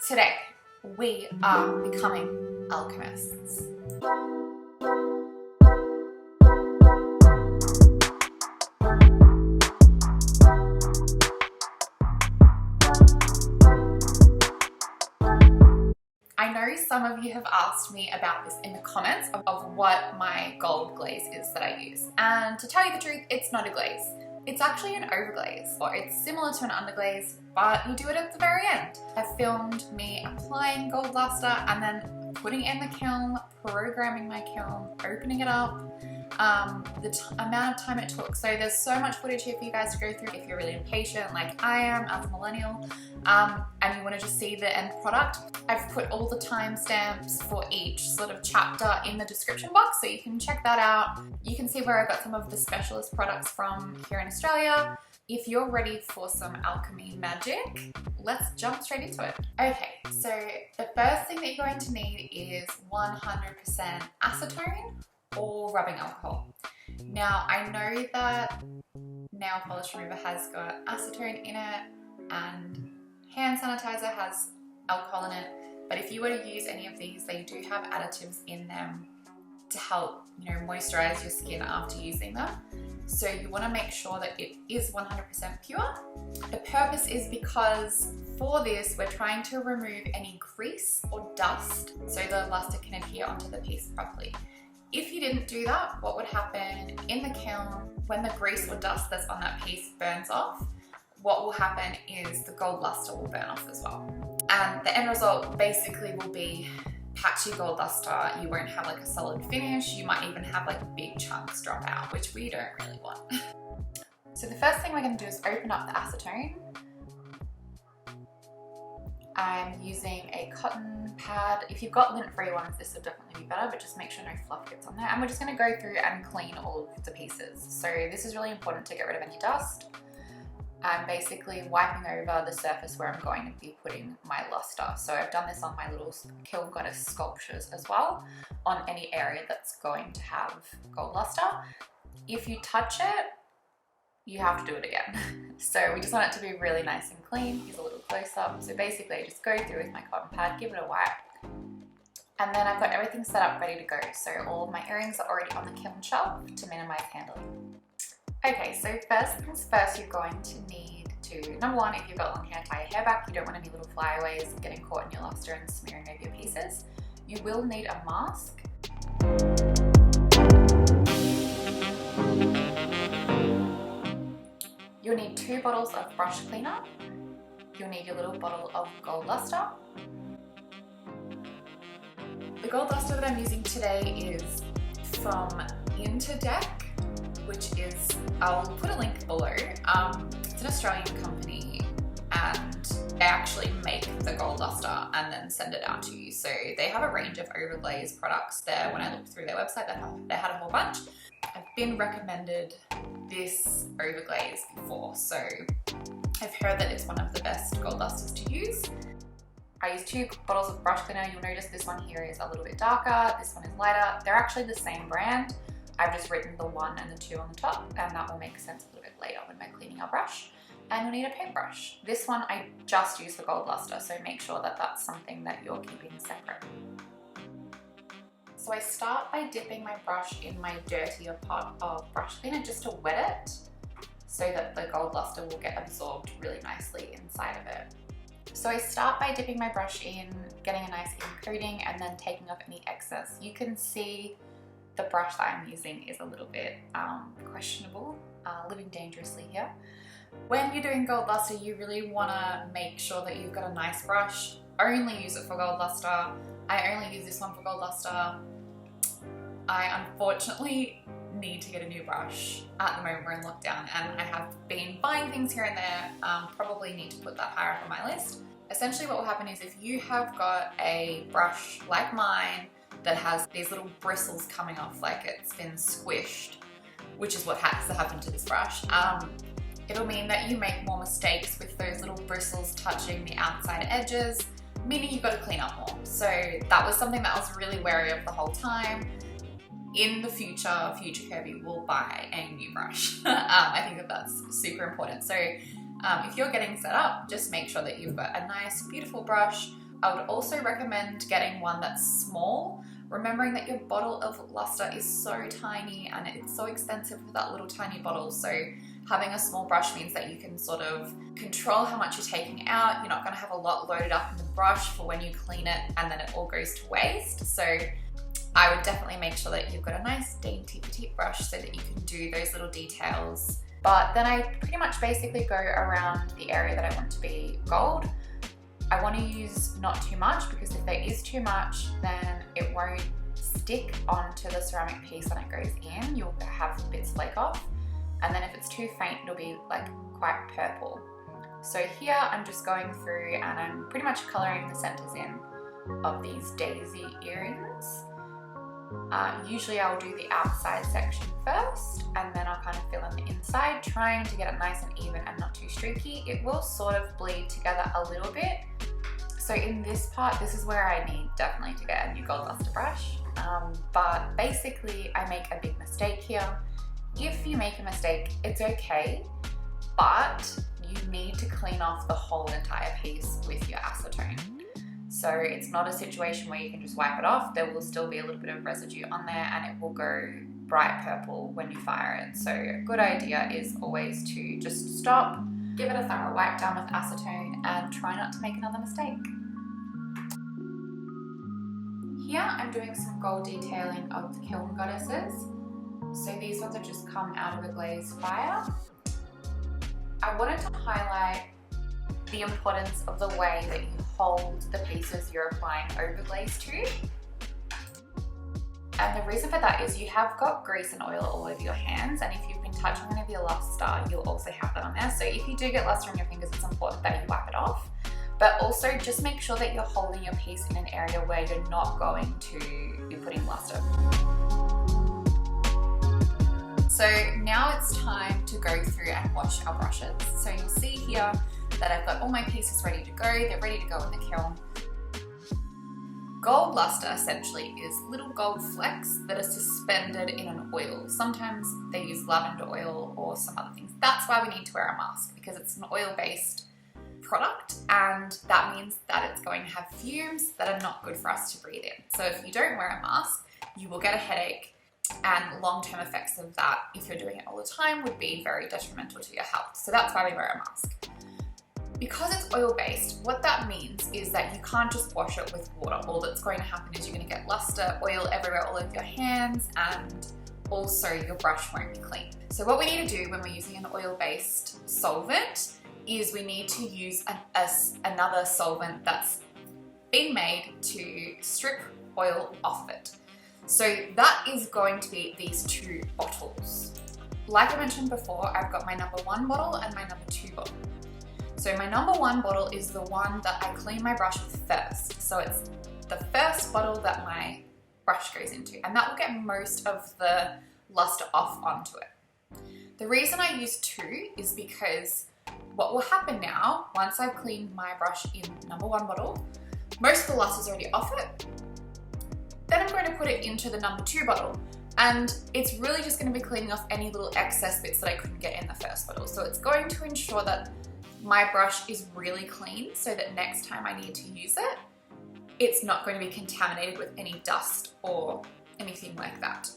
Today, we are becoming alchemists. I know some of you have asked me about this in the comments of what my gold glaze is that I use. And to tell you the truth, it's not a glaze. It's actually an overglaze, or it's similar to an underglaze, but you do it at the very end. I filmed me applying Gold Lustre and then putting it in the kiln, programming my kiln, opening it up, the amount of time it took. So there's so much footage here for you guys to go through if you're really impatient like I am as a millennial, and you want to just see the end product. I've put all the timestamps for each sort of chapter in the description box, so you can check that out. You can see where I got some of the specialist products from here in Australia. If you're ready for some alchemy magic, let's jump straight into it. Okay, so the first thing that you're going to need is 100% acetone or rubbing alcohol. Now, I know that nail polish remover has got acetone in it and hand sanitizer has alcohol in it, but if you were to use any of these, they do have additives in them to help, moisturize your skin after using them. So you want to make sure that it is 100% pure. The purpose is because for this, we're trying to remove any grease or dust so the luster can adhere onto the piece properly. If you didn't do that, what would happen in the kiln when the grease or dust that's on that piece burns off, what will happen is the gold luster will burn off as well. And the end result basically will be patchy gold luster. You won't have like a solid finish. You might even have like big chunks drop out, which we don't really want. So the first thing we're going to do is open up the acetone. I'm using a cotton pad. If you've got lint-free ones, this will definitely be better, but just make sure no fluff gets on there. And we're just going to go through and clean all of the pieces. So this is really important to get rid of any dust. I'm basically wiping over the surface where I'm going to be putting my luster. So I've done this on my little kiln goddess sculptures as well, on any area that's going to have gold luster. If you touch it, you have to do it again. So we just want it to be really nice and clean. Here's a little close up. So basically I just go through with my cotton pad, give it a wipe, and then I've got everything set up ready to go. So all of my earrings are already on the kiln shelf to minimize handling. Okay, so first things first, you're going to need to, number one, if you've got long hair, tie your hair back. You don't want any little flyaways getting caught in your luster and smearing over your pieces. You will need a mask. You'll need 2 bottles of brush cleaner. You'll need your little bottle of gold luster. The gold luster that I'm using today is from Interdec, which is, I'll put a link below. It's an Australian company and they actually make the gold luster and then send it out to you. So they have a range of overglaze products there. When I looked through their website, they had a whole bunch. I've been recommended this overglaze before, so I've heard that it's one of the best gold lusters to use. I use 2 bottles of brush cleaner. You'll notice this one here is a little bit darker, this one is lighter. They're actually the same brand. I've just written the 1 and the 2 on the top, and that will make sense a little bit later when we're cleaning our brush. And you'll need a paintbrush. This one I just use for gold luster, so make sure that that's something that you're keeping separate. So I start by dipping my brush in my dirtier pot of brush cleaner just to wet it so that the gold luster will get absorbed really nicely inside of it. So I start by dipping my brush in, getting a nice even coating, and then taking off any excess. You can see the brush that I'm using is a little bit questionable, living dangerously here. When you're doing gold luster, you really want to make sure that you've got a nice brush. Only use it for gold luster. I only use this one for gold luster. I unfortunately need to get a new brush. At the moment we're in lockdown and I have been buying things here and there. Probably need to put that higher up on my list. Essentially what will happen is if you have got a brush like mine that has these little bristles coming off like it's been squished, which is what has to happen to this brush, it'll mean that you make more mistakes with those little bristles touching the outside edges, meaning you've got to clean up more. So that was something that I was really wary of the whole time. In the future Kirby will buy a new brush. I think that that's super important. So if you're getting set up, just make sure that you've got a nice, beautiful brush I would also recommend getting one that's small, remembering that your bottle of luster is so tiny and it's so expensive for that little tiny bottle. So having a small brush means that you can sort of control how much you're taking out. You're not going to have a lot loaded up in the brush for when you clean it and then it all goes to waste. So I would definitely make sure that you've got a nice dainty petite brush so that you can do those little details. But then I pretty much basically go around the area that I want to be gold. I want to use not too much, because if there is too much, then it won't stick onto the ceramic piece when it goes in. You'll have bits flake off. And then if it's too faint, it'll be like quite purple. So here I'm just going through and I'm pretty much colouring the centres in of these daisy earrings. Usually I'll do the outside section first and then I'll kind of fill in the inside, trying to get it nice and even and not too streaky. It will sort of bleed together a little bit. So in this part, this is where I need definitely to get a new Gold Lustre brush. But basically I make a big mistake here. If you make a mistake, it's okay, but you need to clean off the whole entire piece with your acetone. So it's not a situation where you can just wipe it off. There will still be a little bit of residue on there and it will go bright purple when you fire it. So a good idea is always to just stop, give it a thorough wipe down with acetone and try not to make another mistake. Here I'm doing some gold detailing of the Kiln goddesses. So these ones have just come out of a glaze fire. I wanted to highlight the importance of the way that you hold the pieces you're applying overglaze to. And the reason for that is you have got grease and oil all over your hands, and if you've been touching any of your luster, you'll also have that on there. So if you do get luster on your fingers, it's important that you wipe it off. But also just make sure that you're holding your piece in an area where you're not going to be putting luster. So now it's time to go through and wash our brushes. So you'll see here that I've got all my pieces ready to go. They're ready to go in the kiln. Gold lustre essentially is little gold flecks that are suspended in an oil. Sometimes they use lavender oil or some other things. That's why we need to wear a mask, because it's an oil-based product, and that means that it's going to have fumes that are not good for us to breathe in. So if you don't wear a mask, you will get a headache, and long-term effects of that, if you're doing it all the time, would be very detrimental to your health. So that's why we wear a mask. Because it's oil-based, what that means is that you can't just wash it with water. All that's going to happen is you're going to get luster, oil everywhere all over your hands, and also your brush won't be clean. So what we need to do when we're using an oil-based solvent is we need to use another solvent that's been made to strip oil off of it. So that is going to be these two bottles. Like I mentioned before, I've got my number 1 bottle and my number 2 bottle. So my number 1 bottle is the one that I clean my brush with first. So it's the first bottle that my brush goes into, and that will get most of the luster off onto it. The reason I use 2 is because what will happen now, once I've cleaned my brush in number 1 bottle, most of the luster is already off it. Then I'm going to put it into the number 2 bottle, and it's really just going to be cleaning off any little excess bits that I couldn't get in the first bottle. So it's going to ensure that my brush is really clean, so that next time I need to use it, it's not going to be contaminated with any dust or anything like that.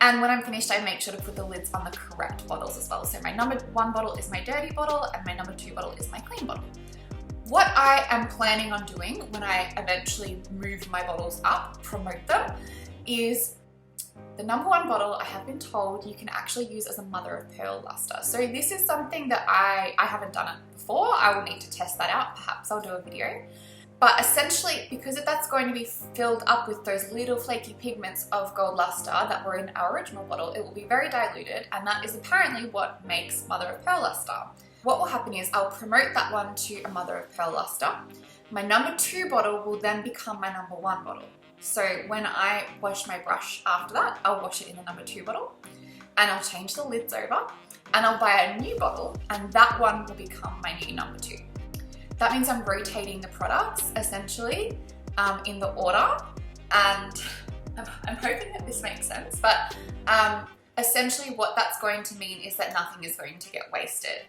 And when I'm finished, I make sure to put the lids on the correct bottles as well. So my number 1 bottle is my dirty bottle and my number 2 bottle is my clean bottle. What I am planning on doing when I eventually move my bottles up, promote them, is the number 1 bottle, I have been told you can actually use as a mother of pearl luster. So this is something that I haven't done it before. I will need to test that out. Perhaps I'll do a video. But essentially, because that's going to be filled up with those little flaky pigments of gold luster that were in our original bottle, it will be very diluted, and that is apparently what makes mother of pearl luster. What will happen is I'll promote that one to a mother of pearl luster. My number 2 bottle will then become my number 1 bottle. So when I wash my brush after that, I'll wash it in the number 2 bottle, and I'll change the lids over, and I'll buy a new bottle, and that one will become my new number 2. That means I'm rotating the products essentially in the order, and I'm hoping that this makes sense, but essentially what that's going to mean is that nothing is going to get wasted.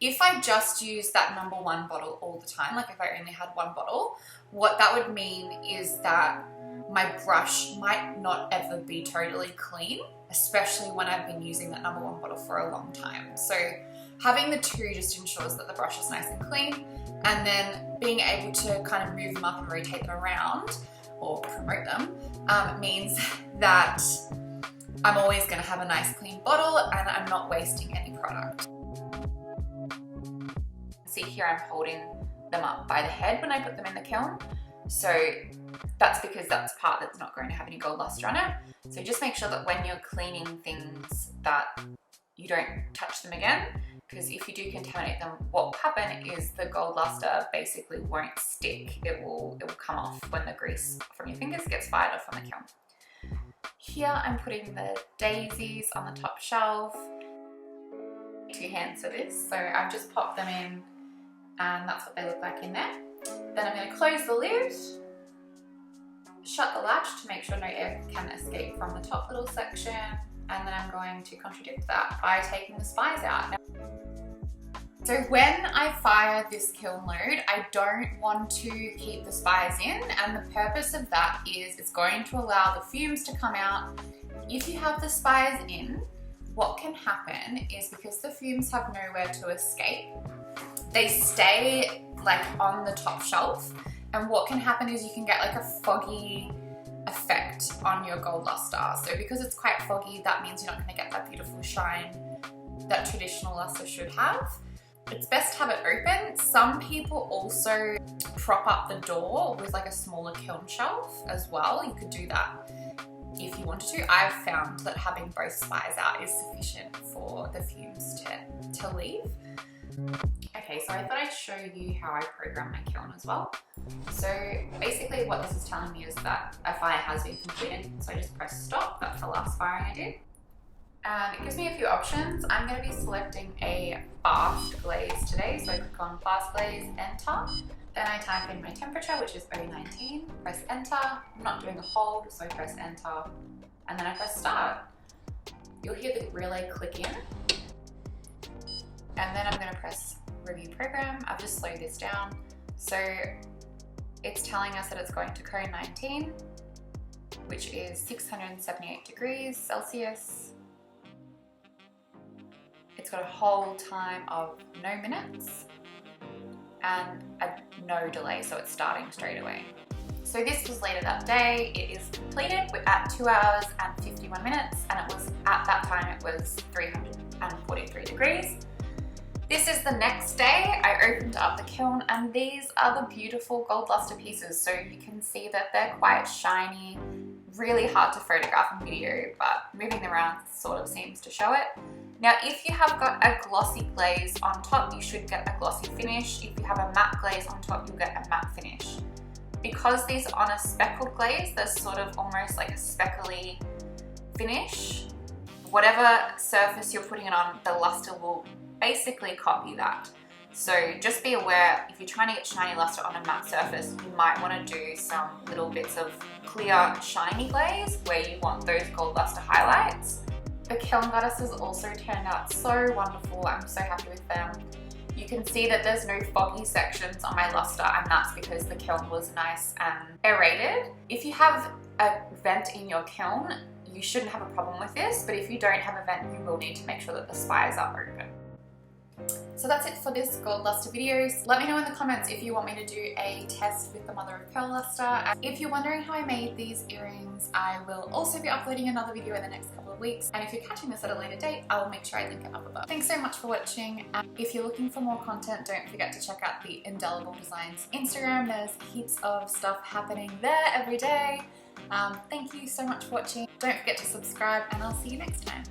If I just use that number 1 bottle all the time, like if I only had 1 bottle, what that would mean is that my brush might not ever be totally clean, especially when I've been using that number 1 bottle for a long time. So having the 2 just ensures that the brush is nice and clean, and then being able to kind of move them up and rotate them around or promote them means that I'm always going to have a nice clean bottle and I'm not wasting any product. See here, I'm holding them up by the head when I put them in the kiln. So that's because that's part that's not going to have any gold luster on it. So just make sure that when you're cleaning things that you don't touch them again, because if you do contaminate them, what will happen is the gold luster basically won't stick. It will come off when the grease from your fingers gets fired off on the kiln. Here I'm putting the daisies on the top shelf. 2 hands for this, so I've just popped them in and that's what they look like in there. Then I'm going to close the lid, shut the latch to make sure no air can escape from the top little section, and then I'm going to contradict that by taking the spies out. So when I fire this kiln load, I don't want to keep the spies in, and the purpose of that is it's going to allow the fumes to come out. If you have the spies in, what can happen is because the fumes have nowhere to escape, they stay like on the top shelf, and what can happen is you can get like a foggy effect on your gold luster. So because it's quite foggy, that means you're not going to get that beautiful shine that traditional luster should have. It's best to have it open. Some people also prop up the door with like a smaller kiln shelf as well. You could do that if you wanted to. I've found that having both spies out is sufficient for the fumes to leave. Okay, so I thought I'd show you how I program my kiln as well. So basically what this is telling me is that a fire has been completed. So I just press stop, that's the last firing I did. And it gives me a few options. I'm going to be selecting a fast glaze today. So I click on fast glaze, enter. Then I type in my temperature, which is 019, press enter. I'm not doing a hold, so I press enter. And then I press start. You'll hear the relay click in. And then I'm going to press review program. I've just slowed this down. So it's telling us that it's going to cone 19, which is 678 degrees Celsius. It's got a hold time of no minutes and no delay, so it's starting straight away. So this was later that day. It is completed at 2 hours and 51 minutes, and it was at that time it was 343 degrees. This is the next day. I opened up the kiln, and these are the beautiful gold luster pieces. So you can see that they're quite shiny, really hard to photograph in video, but moving them around sort of seems to show it. Now, if you have got a glossy glaze on top, you should get a glossy finish. If you have a matte glaze on top, you'll get a matte finish. Because these are on a speckled glaze, there's sort of almost like a speckly finish. Whatever surface you're putting it on, the luster will basically copy that. So just be aware, if you're trying to get shiny luster on a matte surface, you might want to do some little bits of clear shiny glaze where you want those gold luster highlights. The kiln goddesses also turned out so wonderful. I'm so happy with them. You can see that there's no foggy sections on my luster, and that's because the kiln was nice and aerated. If you have a vent in your kiln, you shouldn't have a problem with this, but if you don't have a vent, you will need to make sure that the spires are open. So that's it for this gold luster video. Let me know in the comments if you want me to do a test with the mother of pearl luster. And if you're wondering how I made these earrings, I will also be uploading another video in the next couple of weeks. And if you're catching this at a later date, I will make sure I link it up above. Thanks so much for watching. And if you're looking for more content, don't forget to check out the Indelible Designs Instagram. There's heaps of stuff happening there every day. Thank you so much for watching. Don't forget to subscribe, and I'll see you next time.